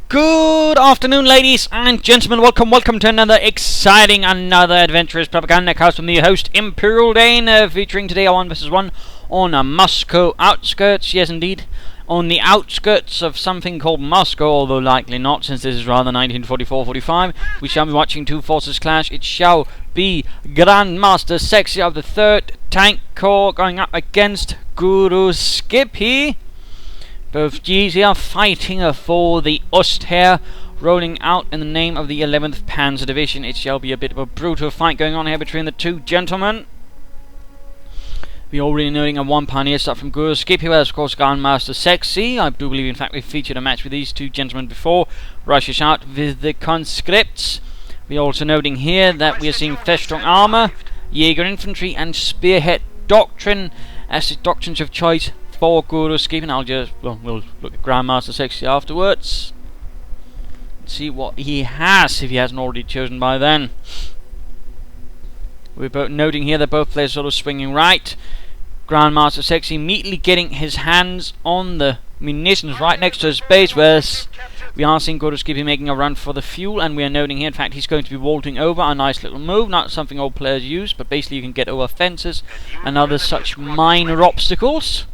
Good afternoon, ladies and gentlemen. Welcome to another exciting, another adventurous Propagandacast from the host, Imperial Dane, featuring today a 1 vs 1 on Moscow Outskirts. Yes, indeed, on the outskirts of something called Moscow, although likely not, since this is rather 1944-45. We shall be watching two forces clash. It shall be Grandmastersexy of the 3rd Tank Corps going up against Guruskippy. Both G's here fighting for the Ost here, rolling out in the name of the 11th Panzer Division. It shall be a bit of a brutal fight going on here between the two gentlemen. We're already noting a 1 pioneer start from Guruskippy, where of course Grandmastersexy. I do believe in fact we featured a match with these two gentlemen before. Rushes out with the conscripts. We're also noting here that we are seeing flesh strong armor, Jaeger infantry and spearhead doctrine as the doctrines of choice for Guruskippy. And we'll look at Grandmastersexy afterwards and see what he has, if he hasn't already chosen by then. We're both noting here that both players sort of swinging right. Grandmastersexy immediately getting his hands on the munitions right next to his base, whereas we are seeing Guruskippy making a run for the fuel, and we are noting here, in fact, he's going to be vaulting over. A nice little move, not something all players use, but basically you can get over fences and other such minor obstacles.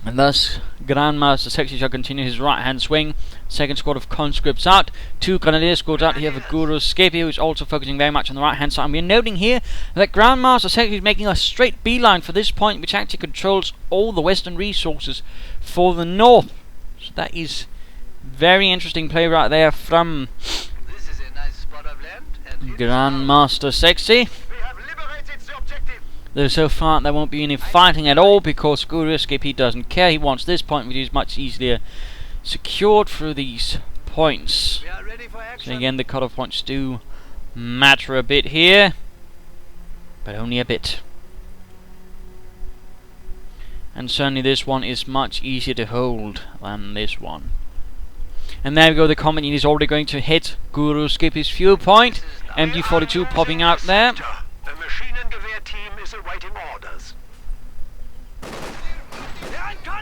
And thus, Grandmastersexy shall continue his right-hand swing. Second squad of conscripts out. 2 grenadier squads out here for Guruskippy, who is also focusing very much on the right-hand side. And we're noting here that Grandmastersexy is making a straight beeline for this point, which actually controls all the western resources for the north. So that is very interesting play right there from Grandmastersexy. Though so far there won't be any fighting at all, because Guruskippy doesn't care. He wants this point, which is much easier secured through these points. So again, the cutoff points do matter a bit here, but only a bit. And certainly this one is much easier to hold than this one. And there we go, the combat unit is already going to hit Guruskippy's fuel point. MG42 popping out there.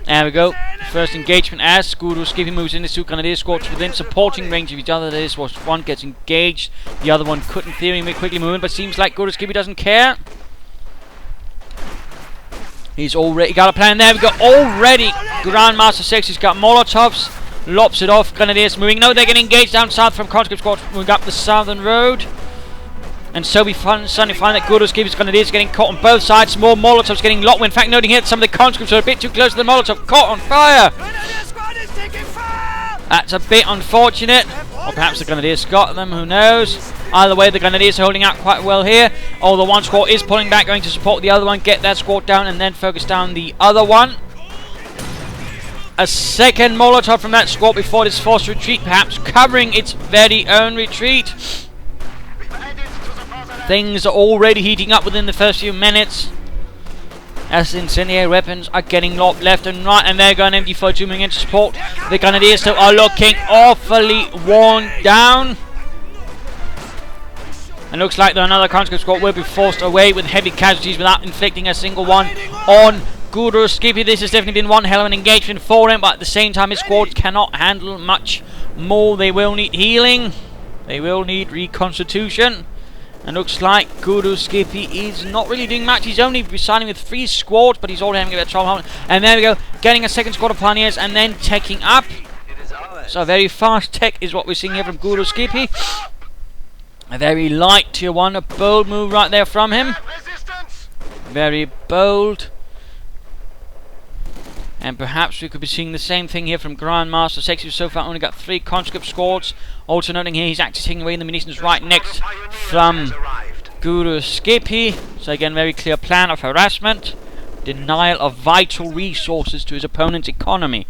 There we go. First engagement as Guruskippy moves in. The 2 grenadier squads within supporting range of each other. This was one gets engaged, the other one could in theory make quickly move in, but seems like Guruskippy doesn't care. He's already got a plan. There we go. Already Grandmastersexy's got Molotovs. Lops it off. Grenadiers moving. No, they're getting engaged down south from conscript squads moving up the southern road. And so we suddenly find that Guruskippy's grenadiers getting caught on both sides. More Molotovs getting locked. In fact, noting here that some of the conscripts are a bit too close to the Molotov. Caught on fire! That's a bit unfortunate. Or perhaps the grenadiers got them, who knows. Either way, the grenadiers are holding out quite well here. Although one squad is pulling back, going to support the other one. Get that squad down and then focus down the other one. A second Molotov from that squad before this forced retreat, perhaps covering its very own retreat. Things are already heating up within the first few minutes, as incendiary weapons are getting locked left and right, and they're going MG42 moving in to support. The grenadiers still are looking awfully worn down. And looks like another conscript squad will be forced away with heavy casualties without inflicting a single one on Guruskippy. This has definitely been one hell of an engagement for him, but at the same time his squads cannot handle much more. They will need healing. They will need reconstitution. And looks like Guruskippy is not really doing much. He's only signing with 3 squads, but he's already having a bit of trouble. And there we go, getting a second squad of pioneers and then teching up. So very fast tech is what we're seeing here from Guruskippy. A very light tier 1, a bold move right there from him. Very bold. And perhaps we could be seeing the same thing here from Grandmastersexy, who so far only got 3 conscript squads. Also noting here, he's actually taking away the munitions right next from Guruskippy. So again, very clear plan of harassment. Denial of vital resources to his opponent's economy.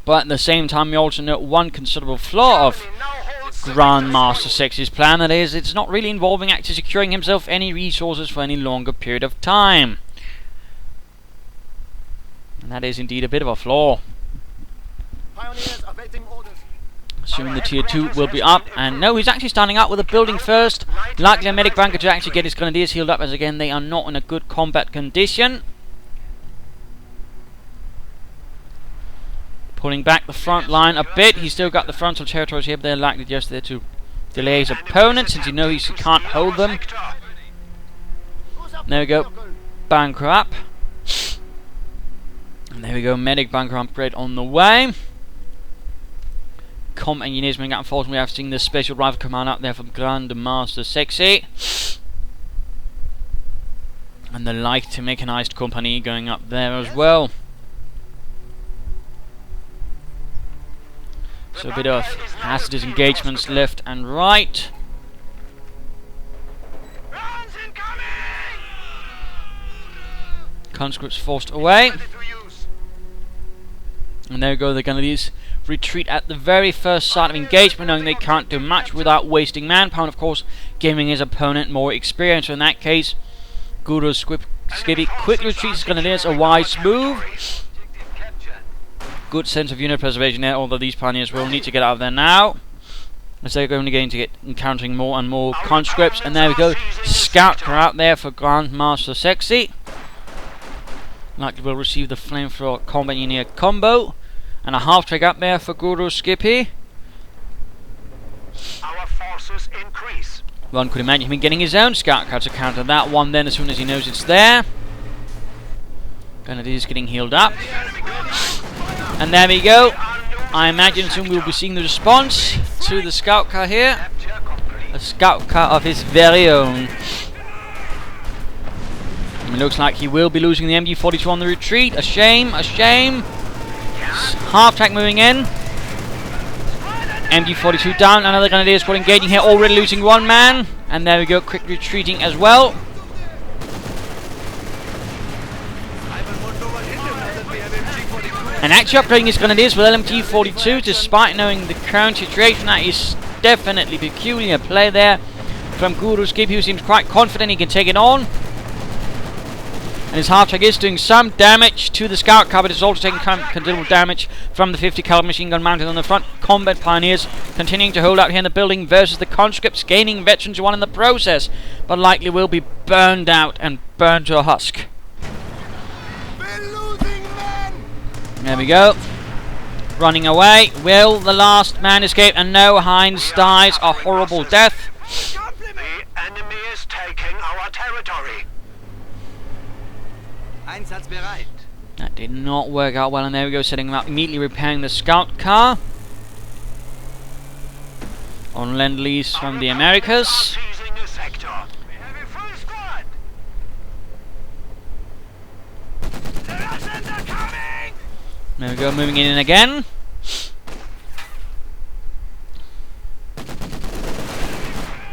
But at the same time, we also note one considerable flaw of Grandmastersexy's plan. That is, it's not really involving actually securing himself any resources for any longer period of time. And that is indeed a bit of a flaw. Assuming the tier 2 will be up. And no, he's actually starting out with a building first. Likely a medic bunker to actually get his grenadiers healed up, as again they are not in a good combat condition. Pulling back the front line a bit. He's still got the frontal territories here, but they're likely just there to delay his opponent, since he knows he can't hold them. There we go. Bunker up. And there we go. Medic bunker upgrade on the way. Combat engineers moving out and forth. We have seen the special rifle command up there from Grandmastersexy. And the light mechanized company going up there as well. So a bit of hazardous engagements left and right. Conscripts forced away. And there we go, the Grenadiers retreat at the very first sign of engagement, knowing they can't do much without wasting manpower, and of course giving his opponent more experience. So in that case, Guruskippy quickly retreats. Grenadiers, a wise move. Good sense of unit preservation there, although these pioneers will need to get out of there now, as they're going to get encountering more and more conscripts. And there we go, scout car out there for Grandmastersexy. Likely will receive the flamethrower combat engineer combo, and a half track up there for Guruskippy. Our forces increase. One could imagine him getting his own scout car to counter that one then, as soon as he knows it's there. Grenadiers getting healed up. And there we go. I imagine soon we'll be seeing the response to the scout car here. A scout car of his very own. It looks like he will be losing the MG42 on the retreat. A shame, a shame. Half track moving in. MG42 down. Another Grenadier squad engaging here, already losing one man. And there we go, quick retreating as well. And actually upgrading his Grenadiers with LMG42, despite knowing the current situation. That is definitely peculiar play there from Guruskippy, who seems quite confident he can take it on. And his half track is doing some damage to the scout car, but it's also taking considerable damage from the 50 caliber machine gun mounted on the front. Combat pioneers continuing to hold out here in the building versus the conscripts, gaining veterans one in the process, but likely will be burned out and burned to a husk. There we go. Running away. Will the last man escape? And no, Heinz dies a horrible death. The enemy is taking our territory. That did not work out well, and there we go, setting them up, immediately repairing the scout car on Lend-Lease from the Americas. There we go, moving in again.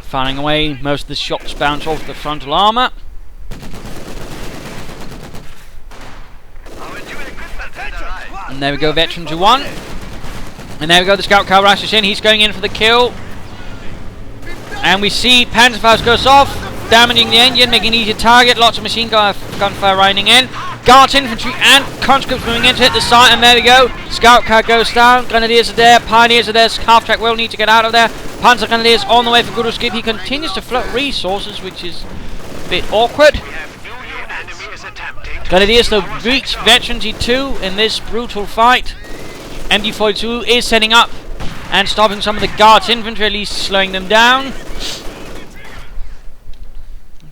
Firing away, most of the shots bounce off the frontal armour. And there we go, veteran to one. And there we go, the scout car rushes in, he's going in for the kill. And we see Panther goes off, damaging the engine, making an easy target, lots of machine gunfire riding in. Guards, infantry and conscripts moving in to hit the site, and there we go. Scout car goes down, Grenadiers are there, Pioneers are there, half track will need to get out of there. Panzer Grenadiers on the way for Guruskippy. He continues to float resources, which is a bit awkward. Grenadiers though reach veterans E2 in this brutal fight. MG42 is setting up and stopping some of the Guards infantry, at least slowing them down.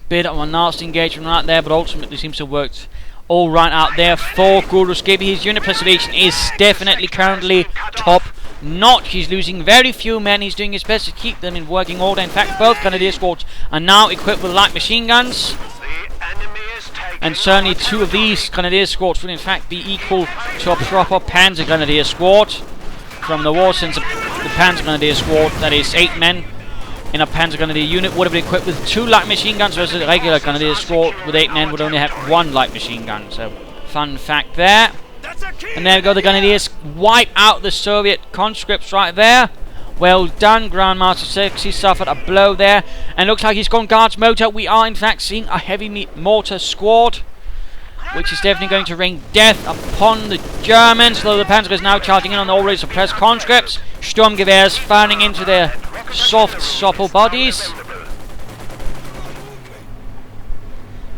Bit of a nasty engagement right there, but ultimately seems to have worked all right out there for Guruskippy. His unit preservation is definitely currently top notch. He's losing very few men. He's doing his best to keep them in working order. In fact, both Grenadier squads are now equipped with light machine guns. And certainly two of these Grenadier squads would in fact be equal to a proper Panzer Grenadier squad from the war, since the Panzer Grenadier squad, that is 8 men in a Panzer Grenadier unit, would have been equipped with 2 light machine guns, whereas a regular Grenadier squad with 8 men would only have 1 light machine gun. So, fun fact there. And there we go, the Grenadiers wipe out the Soviet conscripts right there. Well done, Grandmastersexy suffered a blow there, and looks like he's gone Guards motor. We are in fact seeing a heavy mortar squad, which is definitely going to rain death upon the Germans, though the Panzer is now charging in on the already suppressed conscripts. Sturmgewehrs firing into their soft, supple bodies.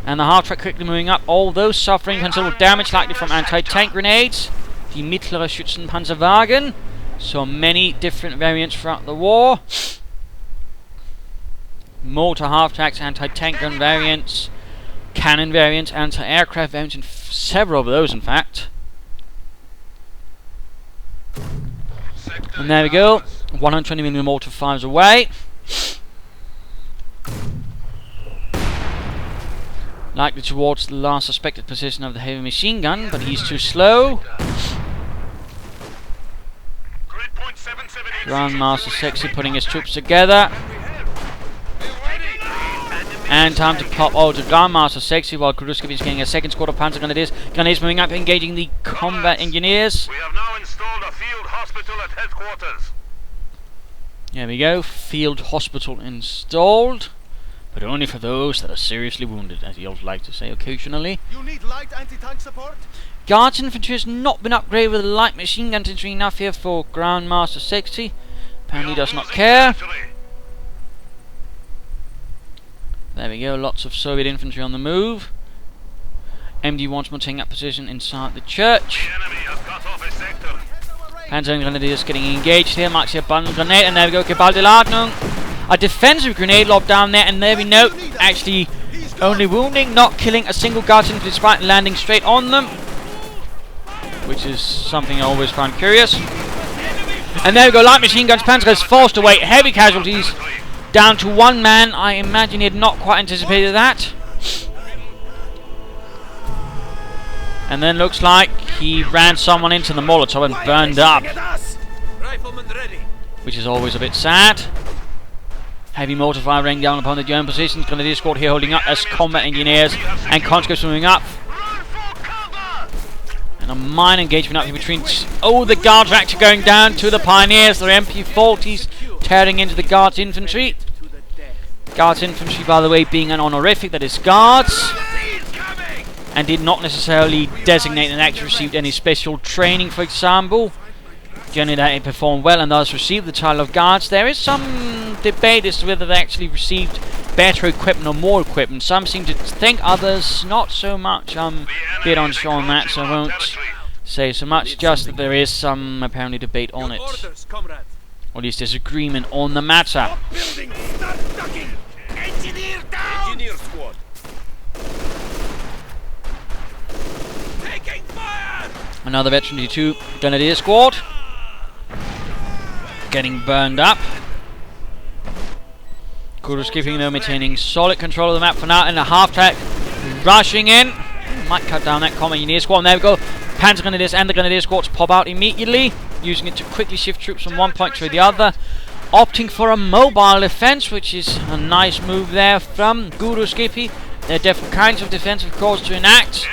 And the half track quickly moving up, although suffering considerable damage, likely from anti-tank grenades. Die mittlere Schützenpanzerwagen. So many different variants throughout the war. Mortar half-tracks, anti-tank gun variants, cannon variants, anti-aircraft variants, and several of those in fact. And there we go, 120mm mortar fires away. Likely towards the last suspected position of the heavy machine gun, but he's too slow. Grandmastersexy putting his troops together. And time to pop out to Grandmastersexy while Guruskippy is getting a second squad of Panther Grenadiers. Grenadiers moving up, engaging the combat engineers. We have now installed a field hospital at headquarters. There we go, field hospital installed. But only for those that are seriously wounded, as you'll like to say occasionally. You need light anti-tank support? Guards infantry has not been upgraded with light machine gun infantry enough here for Grandmastersexy. Apparently does not care. There we go, lots of Soviet infantry on the move. MD once more taking up position inside the church. Panther Grenadiers getting engaged here, marks here bundle grenade, and there we go, Geballte Ladung. A defensive grenade lob down there, and there we know, actually only wounding, not killing a single guard infantry despite landing straight on them. Which is something I always find curious. And there we go, light machine guns, Panther has forced away heavy casualties. Down to one man. I imagine he had not quite anticipated that. And then looks like he ran someone into the Molotov and burned up. Which is always a bit sad. Heavy mortar fire raining down upon the German positions. Grenadier squad here holding up as combat engineers and conscripts moving up. And a mine engagement up here between... Oh, the guards are actually going down to the pioneers. Their MP40s tearing into the guards infantry. Guards infantry, by the way, being an honorific, that is guards. And did not necessarily designate and actually received any special training, for example. Generally they performed well and thus received the title of guards. There is some debate as to whether they actually received better equipment or more equipment. Some seem to think, others not so much. I'm a bit unsure on that, so I won't say so much, just that there is some apparently debate on it. Or at least there's agreement on the matter. Engineer squad. Taking fire. Another Veteran D2 Grenadier squad getting burned up. Guruskippy though maintaining solid control of the map for now, and a half-track rushing in. Might cut down that common engineer squad. And there we go. Panther Grenadiers and the Grenadier squads pop out immediately, using it to quickly shift troops from one point to the other. Opting for a mobile defense, which is a nice move there from Guruskippy. There are different kinds of defensive calls to enact.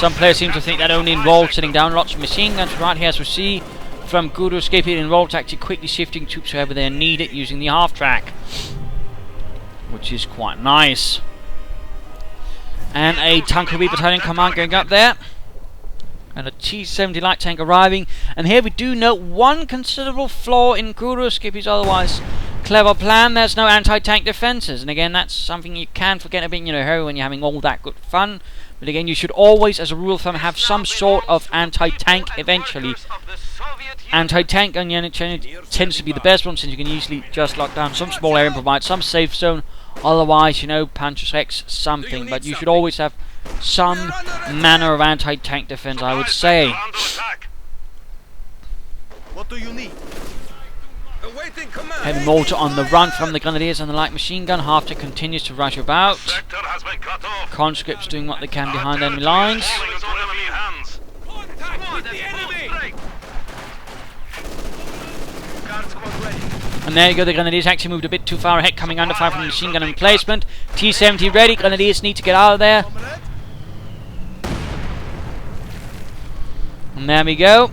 Some players seem to think that only involves sitting down lots of machine guns. Right here, as we see from Guruskippy, it involves actually quickly shifting troops wherever they need it using the half-track, which is quite nice. And a Tankery battalion command going up there. And a T-70 light tank arriving. And here we do note one considerable flaw in Guruskippy's otherwise clever plan. There's no anti-tank defenses. And again, that's something you can forget a bit in a hurry when you're having all that good fun. But again, you should always, as a rule of thumb, have some sort of anti-tank eventually. Anti-tank gun unit tends to be the best one, since you can usually just lock down some small area and provide some safe zone. Otherwise, you know, Panther X something. But you should always have some manner of anti-tank defense, I would say. What do you need? Heavy mortar on the run from the Grenadiers and the light machine gun. Half-track continues to rush about. Conscripts doing what they can behind enemy lines. And there you go, the Grenadiers actually moved a bit too far ahead, coming under fire from the machine gun emplacement. T-70 ready, Grenadiers need to get out of there. And there we go.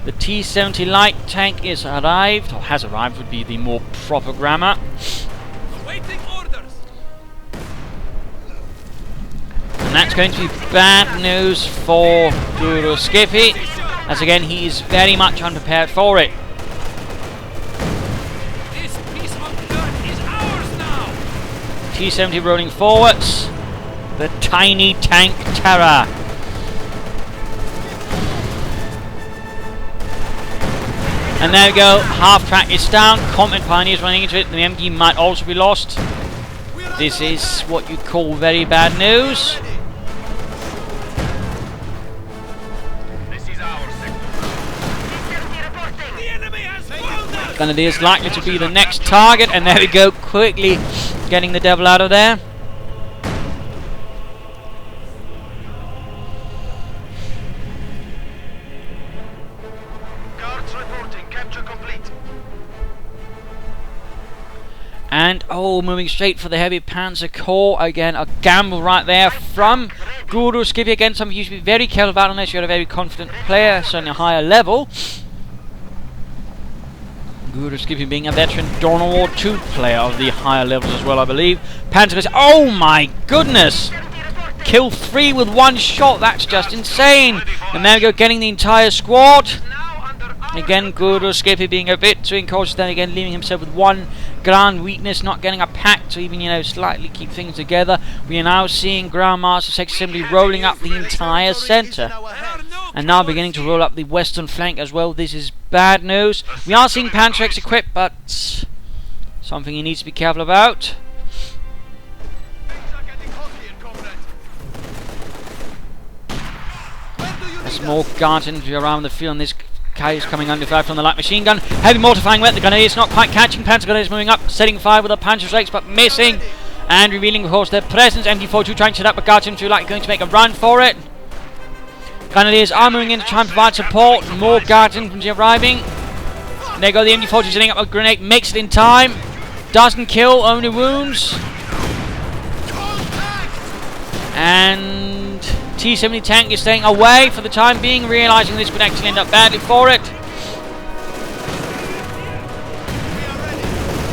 The T-70 light tank is arrived, or has arrived would be the more proper grammar. And that's going to be bad news for Guruskippy, as again he is very much unprepared for it. This piece of dirt is ours now. T-70 rolling forwards. The tiny tank terror. And there we go, half track is down, combat pioneers running into it, the MG might also be lost. This is what you call very bad news. Grenadiers likely to be the next target, and there we go, quickly getting the devil out of there. Guards reporting. Capture complete. And, oh, moving straight for the heavy Panzer core. Again, a gamble right there from Guruskippy. Again, something you should be very careful about unless you're a very confident player, certainly a higher level. Guruskippy being a veteran Dawn of War 2 player of the higher levels as well, I believe. Panther goes, oh my goodness! Kill 3 with 1 shot, that's just insane! And there we go, getting the entire squad. Again, Guruskippy being a bit too incautious, then again leaving himself with 1 grand weakness, not getting a pack to even, you know, slightly keep things together. We are now seeing Grandmastersexy simply rolling up the entire centre. And now beginning to roll up the western flank as well. This is bad news. We are seeing Panther X equipped, but something he needs to be careful about. There's more guards infantry around the field, and this guy is coming under fire from the light machine gun. Heavy mortifying wet, the Grenadiers not quite catching. Panther Grenadiers moving up, setting fire with a Panzerschrecks, but missing. And revealing, of course, their presence. MG42 trying to set up a guard infantry, like going to make a run for it. Grenadiers are moving in to try and provide support. More guards infantry arriving. And there go the MG40 setting up a grenade, makes it in time. Doesn't kill, only wounds. And T-70 tank is staying away for the time being, realising this could actually end up badly for it.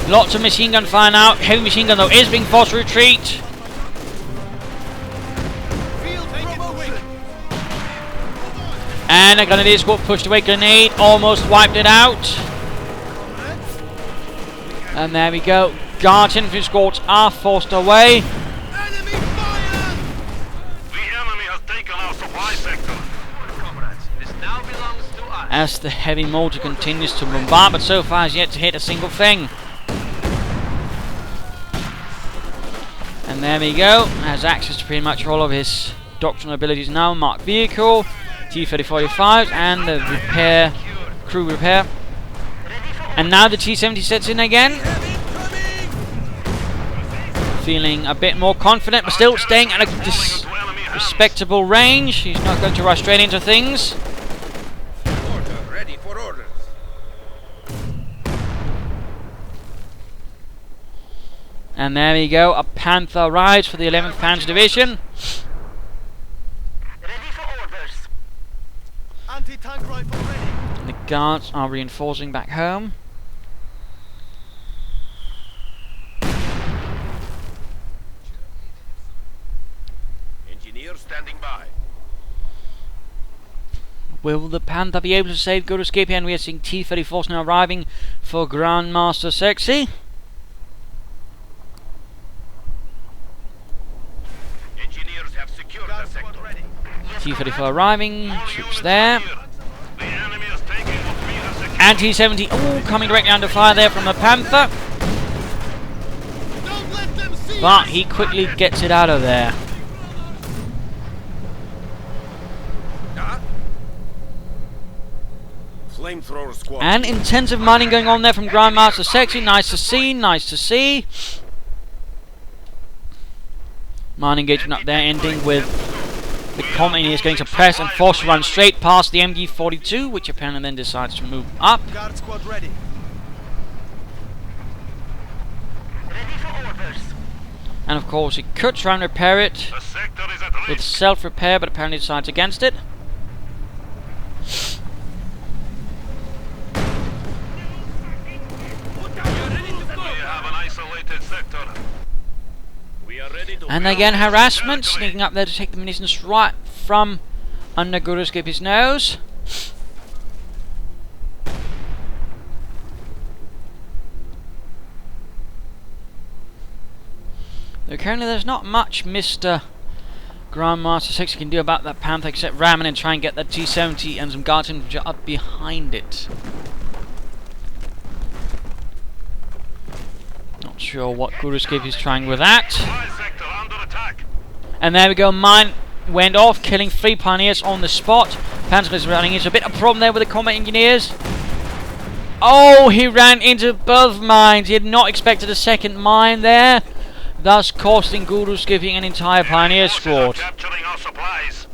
Lots of machine gun fire now. Heavy machine gun though is being forced to retreat. And a Grenadier squad pushed away, grenade, almost wiped it out. And there we go. Guards infantry squads are forced away. Enemy fire! The enemy has taken our supply sector. Comrades, this now belongs to us. As the heavy mortar continues to bombard, but so far has yet to hit a single thing. And there we go. Has access to pretty much all of his doctrinal abilities now. Marked vehicle. T-3045 and the repair, crew repair. And now the T-70 sets in again. Feeling a bit more confident, but still staying at a respectable range. He's not going to rush straight into things. Order, ready for orders. And there we go, a Panther arrives for the 11th Panzer Division. Anti-tank rifle ready. The guards are reinforcing back home. Engineer standing by. Will the Panther be able to save Guruskippy? And we are seeing T-34s now arriving for Grandmastersexy. Engineers have secured the sector. Ready. T-34 arriving, troops there. And T-70, oh, coming directly under fire there from the Panther. Don't let them see But he quickly gets it out of there. Flamethrower squad. And intensive mining going on there from Grandmastersexy. Nice to see, nice to see. Mine engagement up there, ending with the company is going to press and force to run straight past the MG42, which apparently then decides to move up. Guard squad ready. Ready for orders. And of course, he could try and repair it The sector is at with self-repair, but apparently decides against it. We have an isolated sector. We are ready to And again, harassment, sneaking up there to take the munitions right from under Guruskippy's nose. Though currently there's not much Mr. Grandmastersexy can do about that Panther except ram and try and get that T-70 and some guards infantry up behind it. Not sure what Guruskippy is trying with that. Supply sector under attack. And there we go, mine went off, killing 3 pioneers on the spot. Panther is running into a bit of a problem there with the combat engineers. Oh, he ran into both mines. He had not expected a second mine there, thus costing Guruskippy an entire pioneer squad. Capturing our supplies.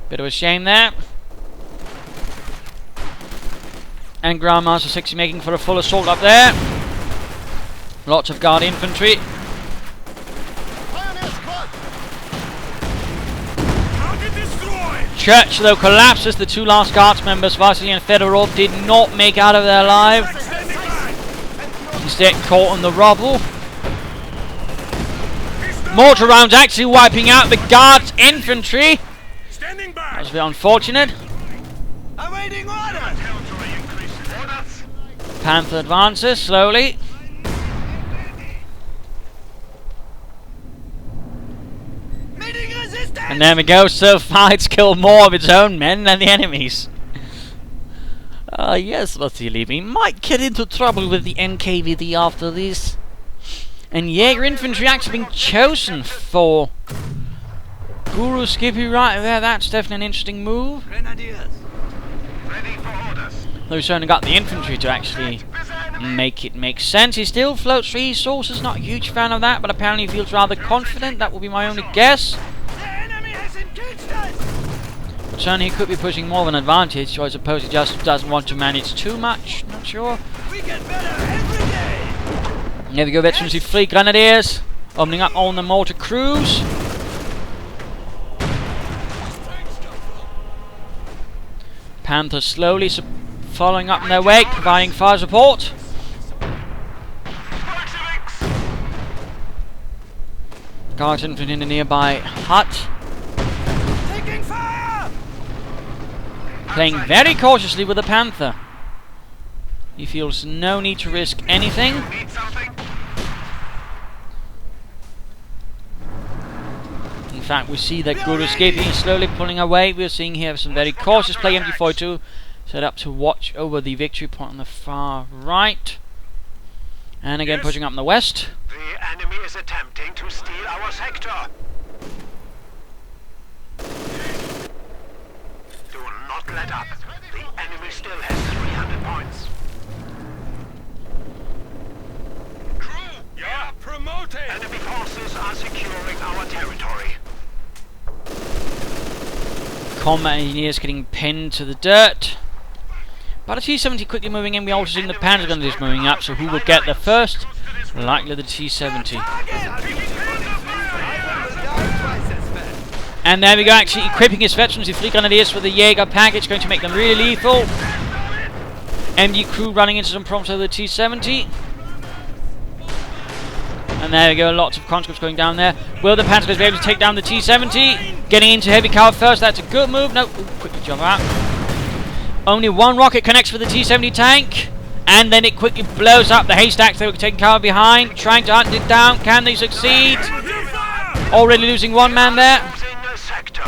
Bit of a shame there. And Grandmastersexy making for a full assault up there. Lots of guard infantry. Church though collapses. The 2 last guards members, Vasily and Fedorov, did not make out of their lives. Instead caught in the rubble. Mortar rounds actually wiping out the guards infantry. That was a bit unfortunate. Awaiting orders. Panther advances slowly. And there we go, so far it's killed more of its own men than the enemies. Yes, Vasily, we might get into trouble with the NKVD after this. And Jaeger infantry actually being chosen for Guruskippy right there. That's definitely an interesting move. Grenadiers. Ready for orders. Though he's only got the infantry to actually make it make sense. He still floats resources, not a huge fan of that, but apparently he feels rather confident. That will be my only guess. But certainly he could be pushing more of an advantage, so I suppose he just doesn't want to manage too much. Not sure. We get better every day. There we go, veterans with 3 grenadiers opening up on the mortar crews. Panther slowly following up in their wake, providing fire support. Guards infantry in the nearby hut. Taking fire. Playing very cautiously with the Panther. He feels no need to risk anything. Need something? In fact, we see that Guruskippy is slowly pulling away. We're seeing here some very cautious play. MG42 set up to watch over the victory point on the far right. And again, pushing up in the west. The enemy is attempting to steal our sector. Do not let up. The enemy still has 300 points. Crew, Yeah, promoted. enemy forces are securing our territory. Combat engineers getting pinned to the dirt. But a T-70 quickly moving in. We also seeing the Panther gun is moving up. So who will get there first? Likely the T-70. And there we go, actually equipping his veterans with 3 grenadiers for the Jaeger package, going to make them really lethal. MD crew running into some problems over the T-70. And there we go, lots of conscripts going down there. Will the Panther be able to take down the T-70? Getting into heavy cover first, that's a good move. No, quickly jump out. Only 1 rocket connects for the T-70 tank. And then it quickly blows up the haystacks they were taking cover behind. Trying to hunt it down, can they succeed? Already losing 1 man there. Losing a sector.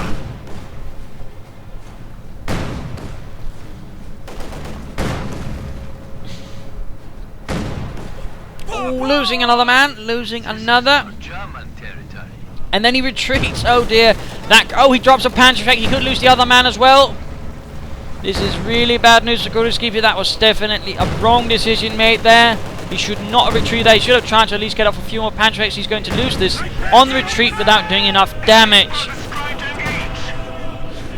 Oh, losing another man, losing another. German territory. And then he retreats. Oh dear. Oh, he drops a Panther effect. He could lose the other man as well. This is really bad news for Guruskippy. That was definitely a wrong decision made there. He should not have retreated there. He should have tried to at least get off a few more Panther effects. He's going to lose this on the retreat without doing enough damage.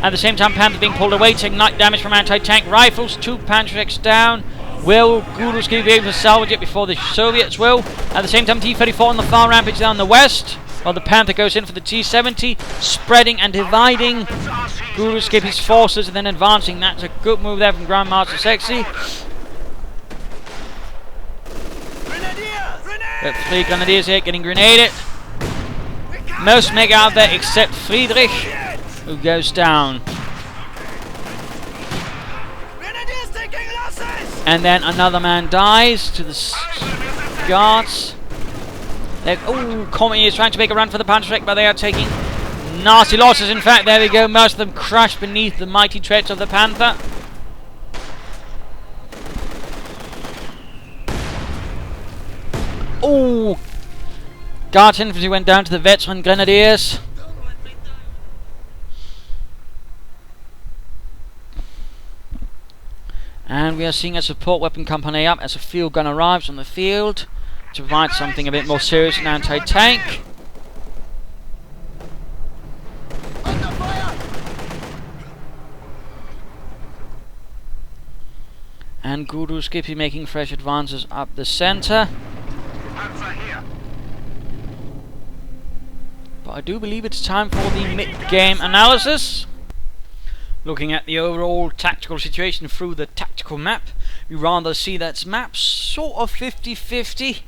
At the same time, Panther being pulled away, taking light damage from anti-tank rifles. 2 Panther effects down. Will Guruskippy be able to salvage it before the Soviets will? At the same time, T-34 on the far rampage down the west, while the Panther goes in for the T-70, spreading and dividing Guruskippy's forces and then advancing. That's a good move there from Grandmastersexy. Got 3 grenadiers here getting grenaded. Most make out there except Friedrich, who goes down. And then another man dies to the guards. Oh, Comey is trying to make a run for the Panther effect, but they are taking nasty losses. In fact, there we go. Most of them crash beneath the mighty treads of the Panther. Oh! Guards infantry went down to the veteran grenadiers. And we are seeing a support weapon company up as a field gun arrives on the field to provide something a bit more serious and anti-tank. And Guruskippy making fresh advances up the centre. But I do believe it's time for the mid-game analysis. Looking at the overall tactical situation through the tactical map, we rather see that map sort of 50-50.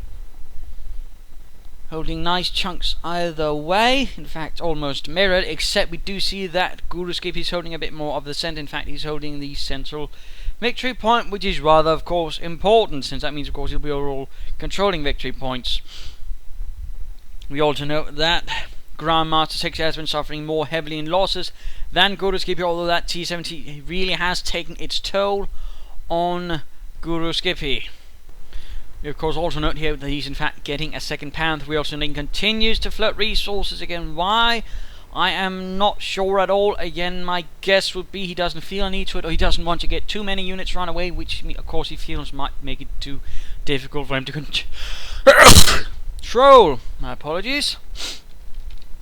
Holding nice chunks either way, in fact almost mirrored, except we do see that Guruskippy is holding a bit more of the centre. In fact, he's holding the central victory point, which is rather, of course, important, since that means, of course, he'll be overall controlling victory points. We also note that Grandmastersexy has been suffering more heavily in losses than Guruskippy, although that T-70 really has taken its toll on Guruskippy. We of course also note here that he's in fact getting a second Panther. We also note he continues to float resources. Again, why? I am not sure at all. Again, my guess would be he doesn't feel a need to it, or he doesn't want to get too many units run away, which of course he feels might make it too difficult for him to control. My apologies.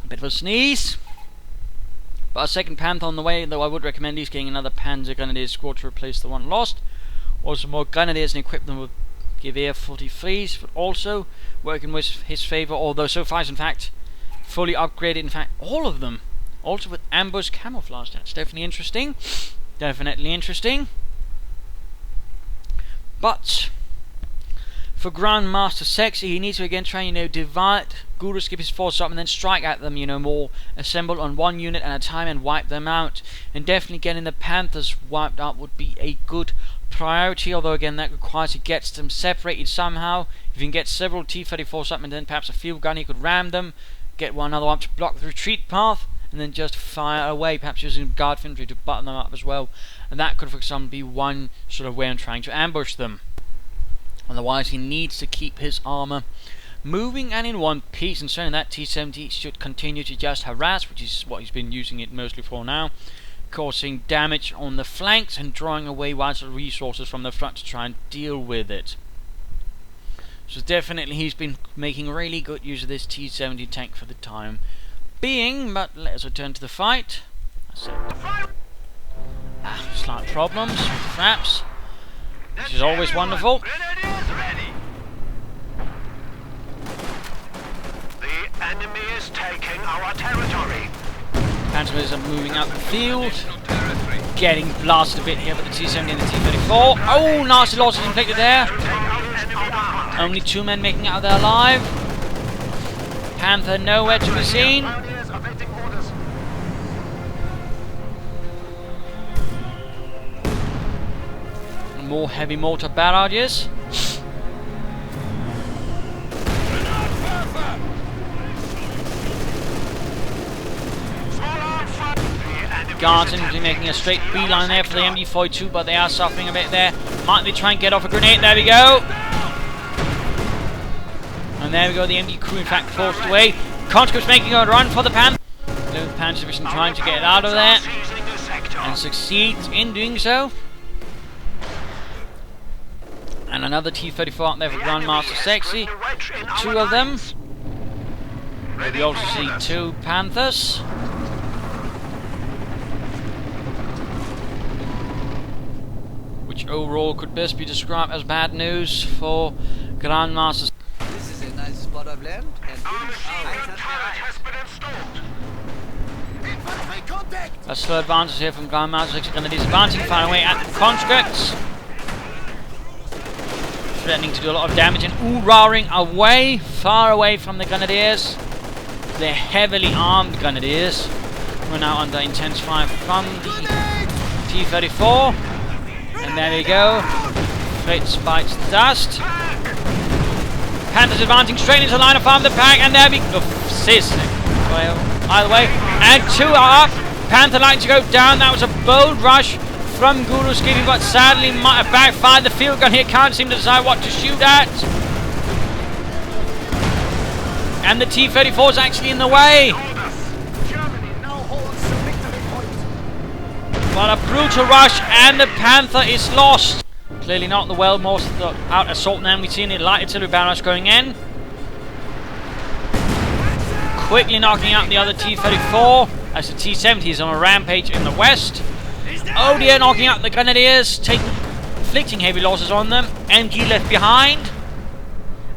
A bit of a sneeze. But a second Panther on the way, though I would recommend he's getting another Panzer Grenadier squad to replace the one lost. Also more Grenadiers and equip them with Gewehr 43s, but also working with his favour, although so far is in fact fully upgraded, in fact all of them. Also with ambush camouflage, that's definitely interesting. Definitely interesting. But for Grandmastersexy, he needs to again try and divide Guruskippy's force up and then strike at them, more assembled on one unit at a time and wipe them out. And definitely getting the Panthers wiped out would be a good priority, although again that requires he gets them separated somehow. If you can get several T-34s up and then perhaps a field gun, he could ram them, get another one to block the retreat path, and then just fire away, perhaps using guard infantry to button them up as well. And that could, for example, be one sort of way of trying to ambush them. Otherwise, he needs to keep his armour moving and in one piece, and certainly that T-70 should continue to just harass, which is what he's been using it mostly for now, causing damage on the flanks and drawing away vital resources from the front to try and deal with it. So definitely he's been making really good use of this T-70 tank for the time being, but let's return to the fight. Slight problems with fraps, which is always wonderful. The enemy is taking our territory. Panthers are moving out the field, getting blasted a bit here with the T-70 and the T-34. Oh, nasty losses inflicted there. Only 2 men making it out there alive. Panther nowhere to be seen. More heavy mortar barrages. Guards infantry making a straight beeline there for the MD-42, but they are suffering a bit there. Might they try and get off a grenade? There we go. And there we go, the MD crew in fact forced away. Conscripts making a run for the Panther. The Panther division trying to get it out of there and succeeds in doing so. And another T-34 up there for Grandmastersexy. 2 of them. We also see 2 Panthers. Which overall could best be described as bad news for Grandmasters. This is a nice spot of land, and has been installed. A slow advantage here from Grandmastersexy, and it is advancing far away at the conscripts. Threatening to do a lot of damage and ooh-rahing away, far away from the Grenadiers. They're heavily armed Grenadiers. We're now under intense fire from the T-34. And there we go. Fritz bites the dust. Panthers advancing straight into the line of fire of the pack, and there we go. Well, either way. And 2 are up. Panther like to go down. That was a bold rush from Guruskippy, but sadly might have backfired. The field gun here can't seem to decide what to shoot at. And the T-34 is actually in the way. But a brutal rush, and the Panther is lost. Clearly not the most out assault now. We've seen it light artillery barrage going in. Quickly knocking out the other T-34 as the T-70 is on a rampage in the west. Oh dear, knocking out the Grenadiers, inflicting heavy losses on them. MG left behind.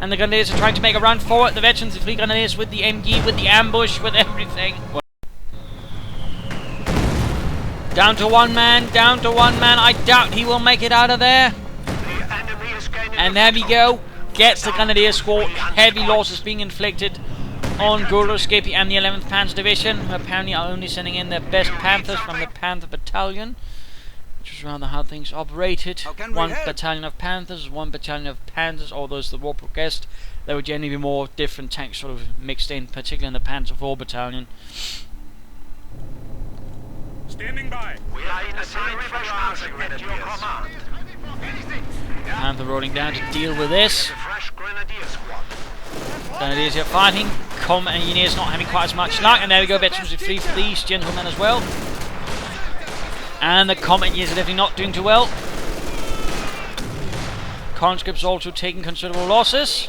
And the Grenadiers are trying to make a run for it. The veterans, the Fleet Grenadiers with the MG, with the ambush, with everything. Down to one man, down to one man. I doubt he will make it out of there. And there we go. Gets the Grenadier squad. Heavy losses being inflicted on Guruskippy and the 11th Panzer Division, who apparently are only sending in their best Panthers from the Panther Battalion, which is rather how things operated. One battalion of Panthers, one battalion of Panthers, all those that war progressed. There would generally be more different tanks sort of mixed in, particularly in the Panzer IV Battalion. Standing by. We are in a refreshment at your command. Panther rolling down to deal with this. Grenadiers are fighting. Combat Engineers not having quite as much luck. And there we go, veterans with 3 for these gentlemen as well. And the Combat Engineers are definitely not doing too well. Conscripts also taking considerable losses.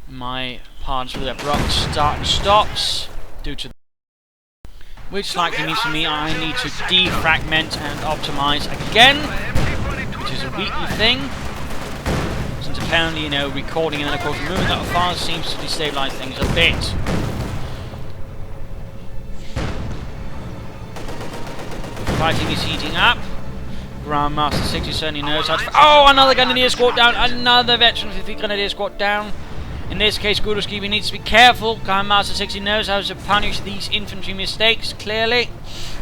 My parts with abrupt start and stops due to which likely means for me I need to defragment and optimize again, which is a weekly thing, since apparently, you know, recording and then of course moving that far seems to destabilize things a bit. Fighting is heating up. Grandmastersexy certainly knows how to... Oh, another Grenadier squad down, another veteran 50 Grenadier squad down. In this case, Guruskippy needs to be careful. Grandmastersexy knows how to punish these infantry mistakes, clearly.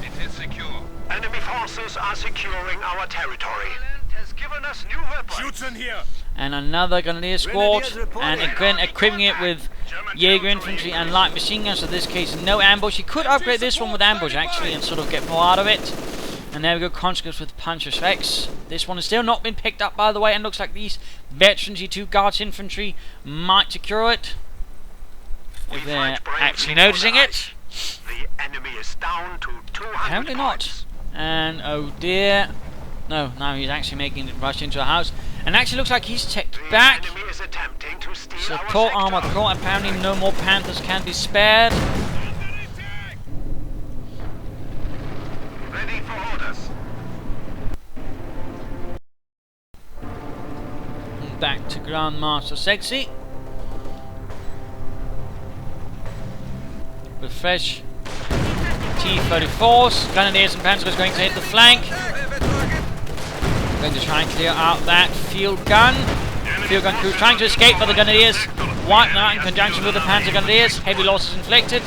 It is secure. Enemy forces are securing our territory. Has given us new weapons. Shoots in here. And another Grenadier squad, and again equipping it with Jaeger infantry and light machine guns. So in this case, no ambush. You could upgrade this one with ambush actually, and sort of get more out of it. And there we go, conscripts with Panther. This one has still not been picked up, by the way, and looks like these veterans, G2 Guards infantry, might secure it. If they're actually noticing it. The enemy is down to 200 Apparently not. And oh dear. No, now he's actually making it rush into a house. And actually looks like he's checked back. Support armor core. Apparently no more Panthers can be spared. Ready for orders. Back to Grandmastersexy. With fresh T-34s. Grenadiers and Panthers going to hit the flank. Going to try and clear out that field gun. Field gun crew trying to escape, but the Grenadiers wiping out in conjunction with the Panther Grenadiers. Heavy losses inflicted.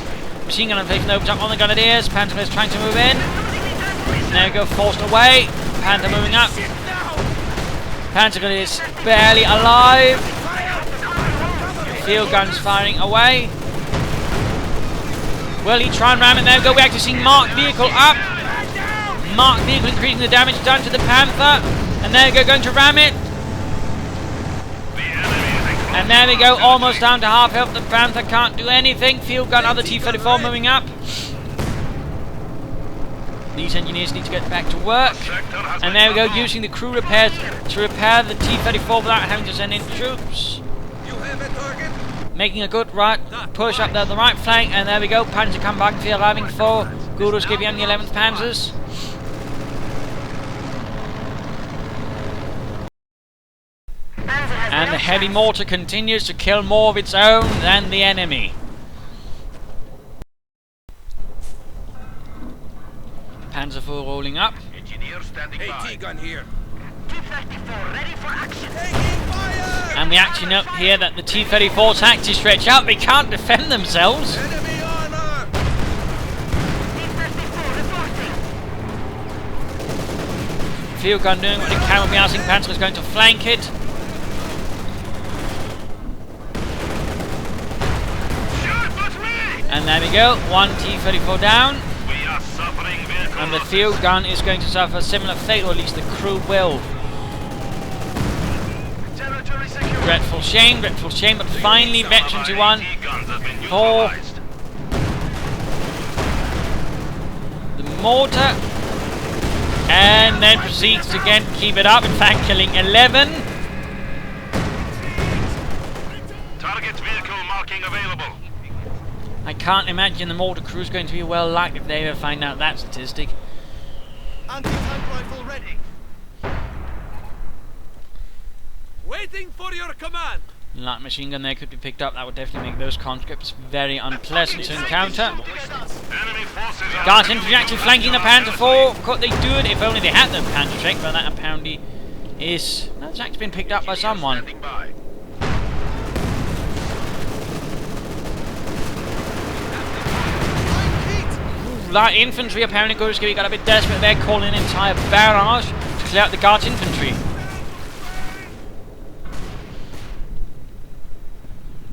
Machine gun infliction opens up on the Grenadiers. Panther is trying to move in. And there we go, forced away. Panther moving up. Panther Grenadiers barely alive. Field guns firing away. Will he try and ram it? There we go, we're actually seeing marked vehicle up. Marked vehicle increasing the damage done to the Panther. And there we go, going to ram it. And there we go, almost down to half health. The Panther can't do anything. Field gun, other T-34 moving up. These engineers need to get back to work. And there we go, using the crew repairs to repair the T-34 without having to send in troops. Making a good right push up there the right flank. And there we go, Panzer come back for arriving for Guruskippy and the 11th Panzers. And the heavy mortar continues to kill more of its own than the enemy. Panzer IV rolling up. Engineer standing by. AT gun here. T-34 ready for action. And we actually note here that the T-34's had to stretch out. They can't defend themselves. Enemy armor. T-34 reporting. Field gun doing what it can with the housing. Panther is going to flank it. And there we go, one T-34 down. We are suffering vehicle And the field gun is going to suffer a similar fate, or at least the crew will. Territory secure. Dreadful shame, but finally veterans who won for the mortar, and then proceeds to again keep it up, in fact killing 11. Target vehicle marking available. I can't imagine the mortar crew is going to be well liked if they ever find out that statistic. Anti-tank rifle ready. Waiting for your command. Light machine gun there could be picked up. That would definitely make those conscripts very unpleasant to encounter. Enemy forces are Guards infantry actually flanking the Panther 4. Could they do it if only they had the Panther check, but that apparently is... That's actually been picked up by someone. standing by. Light infantry apparently Guruskippy got a bit desperate there, calling an entire barrage to clear out the Guards infantry.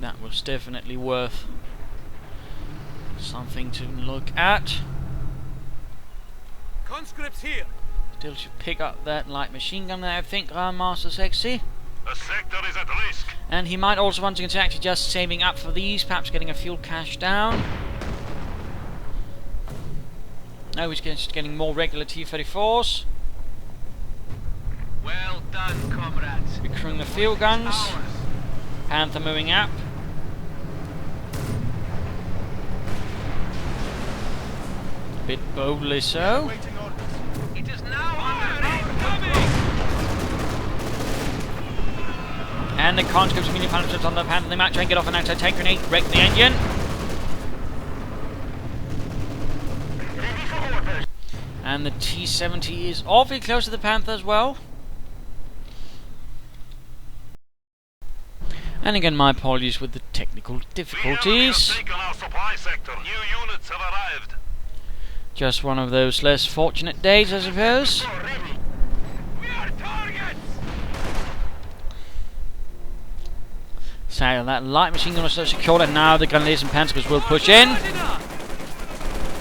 That was definitely worth something to look at. Conscripts here. Still should pick up that light machine gun there, I think, Grandmastersexy. The sector is at risk. And he might also want to consider actually just saving up for these, perhaps getting a fuel cache down. No, he's just getting more regular T-34s. Well done, comrades. Recruiting the field guns. Panther moving up. A bit boldly so. It is now under And the conscripts immediately find themselves on the Panther. They might try and get off an anti-tank grenade, wreck the engine. And the T-70 is awfully close to the Panther as well. And again, my apologies with the technical difficulties. taken our supply sector. New units have arrived. Just one of those less fortunate days, I suppose. We are targets. So that light machine gun was so secured, and now the Grenadiers and Panzers will push in.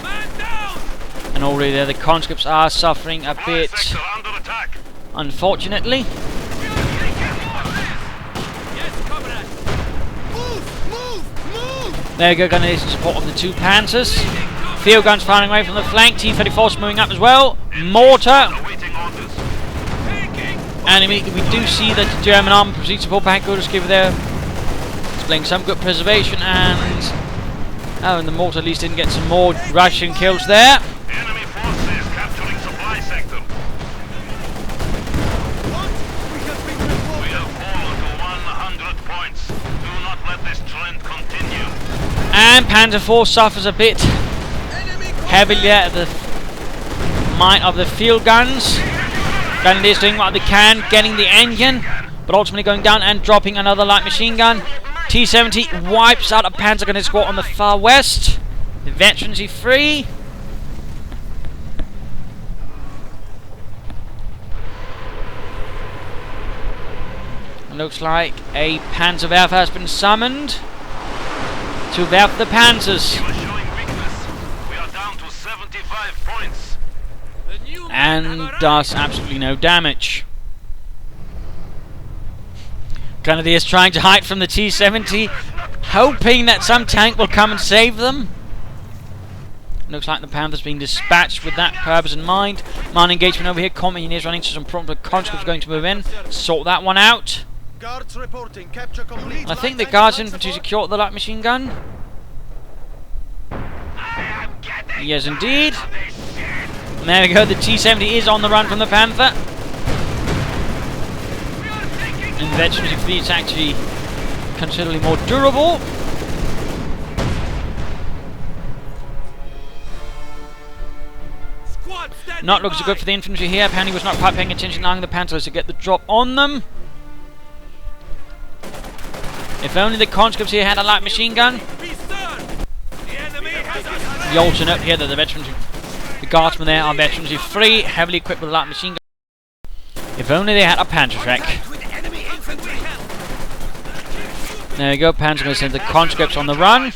Man down. And already there, the conscripts are suffering a bit, Sector under attack. unfortunately. Yes, comrades. Move. There you go, Grenadiers in support of the two Panzers. Field guns firing away from the flank. T-34s moving up as well. Mortar. Awaiting orders. And immediately we do see that the German army proceeds to pull back. Guruskippy there, displaying some good preservation, and the mortar at least didn't get some more Russian kills there. Enemy forces capturing supply sector. We have fallen to 100 points. Do not let this trend continue. And Panther 4 suffers a bit heavily at the might of the field guns. Grenadiers doing what they can, getting the engine, but ultimately going down and dropping another light machine gun. T-70 wipes out a Panzer gun squad on the far west. The veterans are free. It looks like a Panzerwerfer has been summoned to werf the Panzers. We are showing weakness. We are down to 75 points. The new men And have does arrived. absolutely no damage. Grenadiers trying to hide from the T-70, hoping that some tank will come and save them. Looks like the Panther's being dispatched with that purpose in mind. Mine engagement over here. Combat engineers running into some problem. Conscripts going to move in. Sort that one out. Guards reporting. Capture complete. I think the Guards infantry secured the light machine gun. Yes, indeed. And there we go. The T-70 is on the run from the Panther. And the veterans fleet is actually considerably more durable. Not looking so good for the infantry here. Apparently was not quite paying attention, allowing the Panthers to get the drop on them. If only the conscripts here had a light machine gun. The alternate here that the veterans, the guardsmen there are veterans who free, heavily equipped with a light machine gun. If only they had a Panther track. There you go, Panther's going to send the conscripts on the run.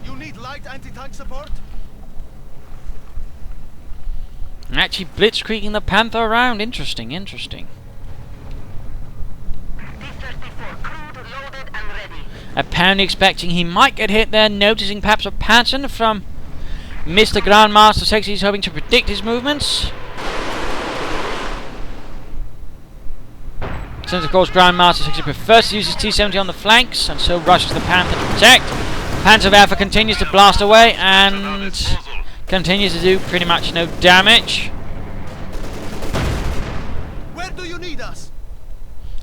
You need light anti-tank support? Actually blitzkrieging the Panther around. Interesting, interesting. Apparently expecting he might get hit there, noticing perhaps a pattern from Mr. Grandmastersexy. He's hoping to predict his movements. Since of course Grandmastersexy prefers to use his T-70 on the flanks, and so rushes the Panther to protect. Panther therefore continues to blast away and continues to do pretty much no damage. Where do you need us?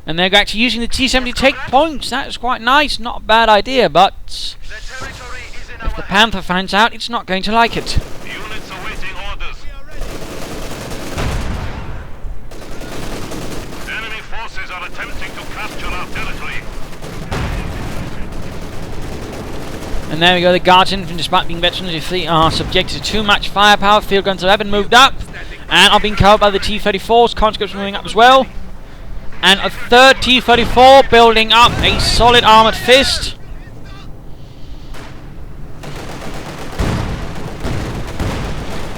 And they're actually using the T-70 to take points. That is quite nice. Not a bad idea, but if the Panther finds out, it's not going to like it. Units awaiting orders. Enemy forces are attempting to capture our territory. And there we go. The Guards Infantry, despite being veterans of the fleet, are subjected to too much firepower. Field guns have been moved up and are being covered by the T-34s. Conscripts moving up as well. And a third T-34 building up a solid armoured fist.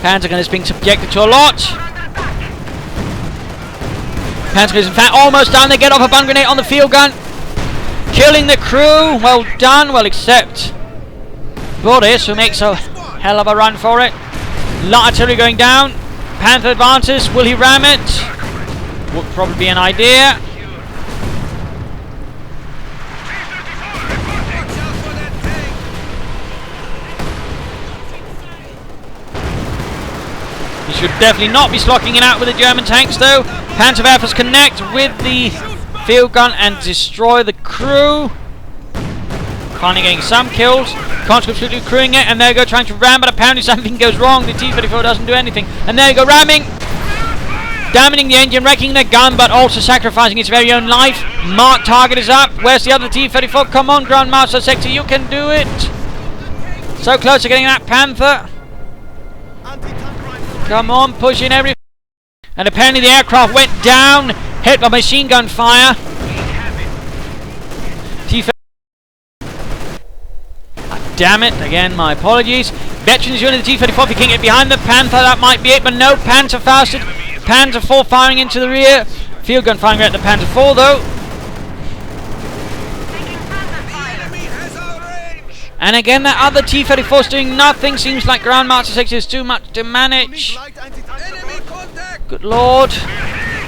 Panther is being subjected to a lot. Panther is in fact almost down. They get off a bun grenade on the field gun, killing the crew. Well done. Well, except Boris, who makes a hell of a run for it. Lot of artillery going down. Panther advances. Will he ram it? Would probably be an idea. He should definitely not be slocking it out with the German tanks though. Panther efforts connect with the field gun and destroy the crew. Finally getting some kills. Conscripts quickly crewing it, and there you go, trying to ram, but apparently something goes wrong. The T-34 doesn't do anything. And there you go, ramming. Damaging the engine, wrecking the gun, but also sacrificing its very own life. Mark target is up. Where's the other T-34? Come on, Grandmastersexy, you can do it. So close to getting that Panther. Come on, push in every... And apparently the aircraft went down, hit by machine gun fire. T-34... damn it, again, my apologies. Veterans unit of the T-34, if you can get behind the Panther, that might be it, but no, Panther fausted. Panther 4 firing into the rear. Field gun firing at the Panther 4 though. And again that other T-34 is doing nothing. Seems like Grandmastersexy is too much to manage. Good lord.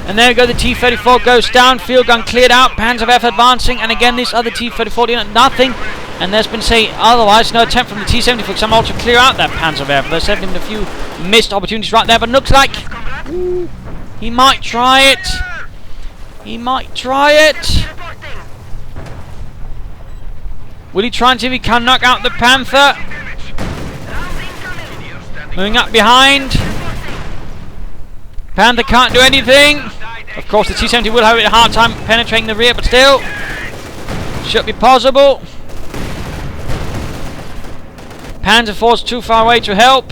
And there you go, the T-34 goes down. Field gun cleared out. Panther F advancing. And again this other T-34 doing nothing. And there's been say otherwise no attempt from the T-70 for someone to clear out that Panther F. There's been a few missed opportunities right there, but looks like he might try it. He might try it. Will he try and see if he can knock out the Panther? Moving up behind. Panther can't do anything. Of course the T-70 will have a hard time penetrating the rear, but still should be possible. Panther 4's too far away to help.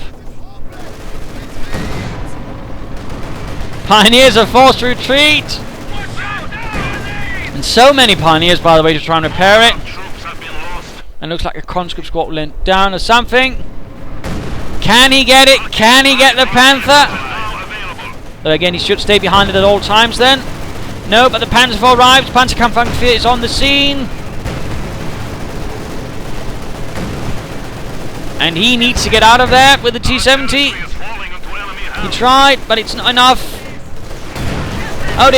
Pioneers are forced to retreat. And so many Pioneers, by the way, to try and repair it. And looks like a conscript squad went down or something. Can he get it? Can he get the Panther? But again, he should stay behind it at all times then. No, but the Panther 4 arrives. Panther Kampfwagen is on the scene. And he needs to get out of there with the T-70. He tried, but it's not enough. Oh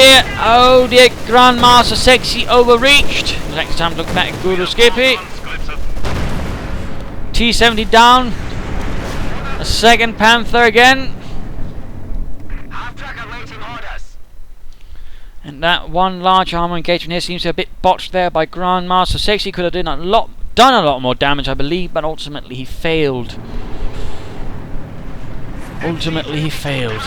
dear, Grandmastersexy overreached. Next time to look back at Guruskippy. T-70 down. A second Panther again. And that one large armor engagement here seems to be a bit botched there by Grandmastersexy. Could have done a lot more damage, I believe, but ultimately he failed. Ultimately he failed.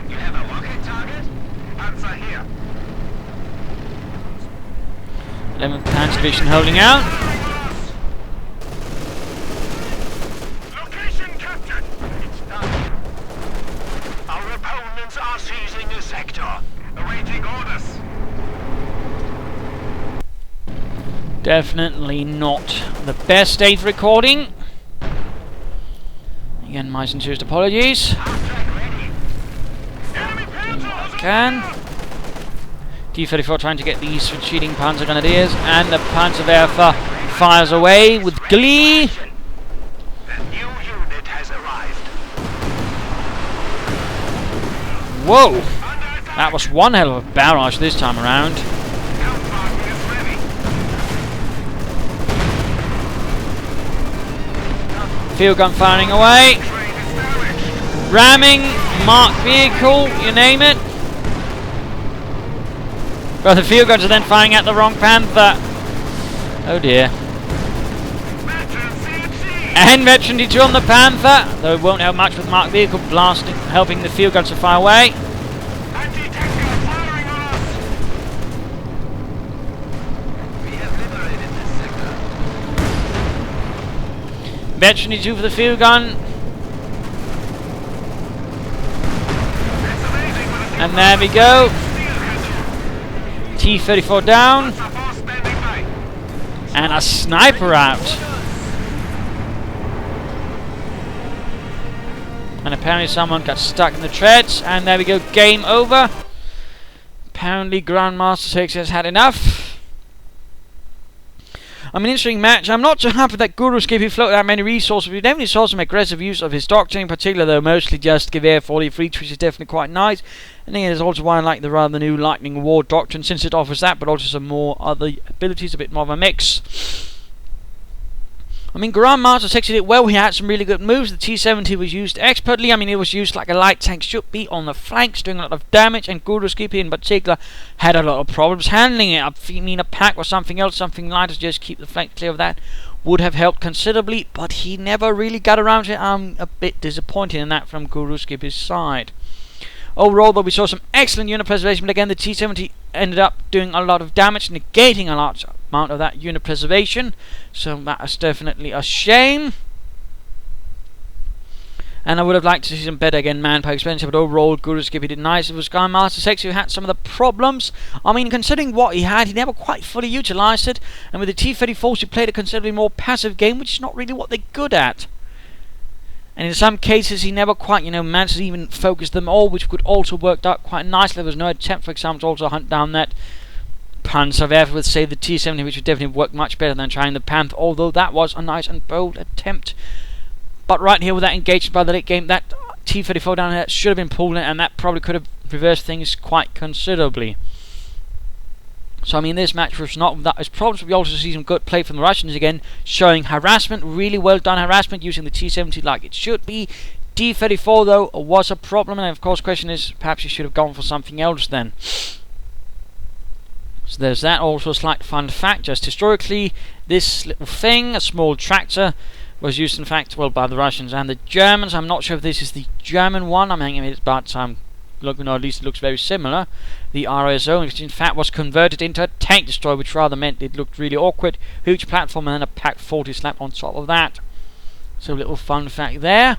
You have a rocket target? Panther here. 11th Panzer Division holding out. Location captured. It's done. Our opponents are seizing the sector. Awaiting orders. Definitely not the best day for recording. Again, my sincerest apologies. Doing what I can. T-34 trying to get these retreating Panzer Grenadiers, and the Panzerwerfer fires away with glee. Whoa! That was one hell of a barrage this time around. Field gun firing away. Ramming, marked vehicle, you name it. But the field guns are then firing at the wrong Panther. Oh dear. And Veteran D2 on the Panther, though it won't help much with marked vehicle blasting, helping the field guns to fire away. Veteran D2 for the field gun. And there we go. T-34 down. And a sniper out. And apparently someone got stuck in the treads. And there we go, game over. Apparently Grandmastersexy has had enough. I mean, interesting match. I'm not so happy that Guruskippy floated out many resources. We definitely saw some aggressive use of his doctrine, in particular, though mostly just Gewehr 43, which is definitely quite nice. And again, it's also why I like the rather new Lightning War doctrine, since it offers that, but also some more other abilities, a bit more of a mix. I mean, Grandmastersexy did well. He had some really good moves. The T-70 was used expertly. I mean, it was used like a light tank should be on the flanks, doing a lot of damage, and Guruskippy in particular had a lot of problems handling it. I mean, a pack or something else, something lighter, just keep the flank clear of that, would have helped considerably, but he never really got around to it. I'm a bit disappointed in that from Guruskippy's side. Overall, though, we saw some excellent unit preservation, but again, the T-70 ended up doing a lot of damage, negating a large amount of that unit preservation, so that is definitely a shame. And I would have liked to see some better, again, manpower expenditure, but overall, Guruskippy did nice. It was Grandmastersexy who had some of the problems. I mean, considering what he had, he never quite fully utilised it, and with the T-34s, he played a considerably more passive game, which is not really what they're good at. And in some cases, he never quite, managed to even focus them all, which could also work out quite nicely. There was no attempt, for example, to also hunt down that Panzerwerfer with, say, the T-70, which would definitely work much better than trying the Panther, although that was a nice and bold attempt. But right here with that engagement by the late game, that T-34 down there should have been pulled in, and that probably could have reversed things quite considerably. So, I mean, this match was not without its problems. We also see some good play from the Russians again, showing harassment, really well done harassment, using the T-70 like it should be. T-34, though, was a problem, and of course, the question is, perhaps you should have gone for something else then. So there's that. Also a slight fun fact, just historically, this little thing, a small tractor, was used, in fact, well, by the Russians and the Germans. I'm not sure if this is the German one. I'm thinking it's about at least it looks very similar. The RSO, which in fact was converted into a tank destroyer, which rather meant it looked really awkward. Huge platform and then a Pack 40 slap on top of that. So a little fun fact there,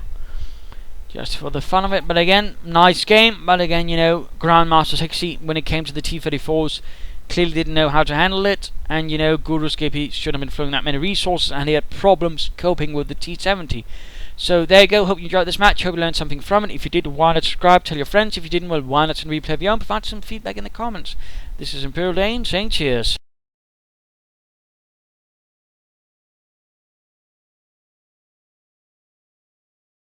just for the fun of it. But again, nice game. But again, Grandmastersexy, when it came to the T-34s, clearly didn't know how to handle it. And Guruskippy shouldn't have been throwing that many resources, and he had problems coping with the T-70. So there you go. Hope you enjoyed this match. Hope you learned something from it. If you did, why not subscribe? Tell your friends. If you didn't, well, why not replay of your own? Provide some feedback in the comments. This is Imperial Dane saying cheers.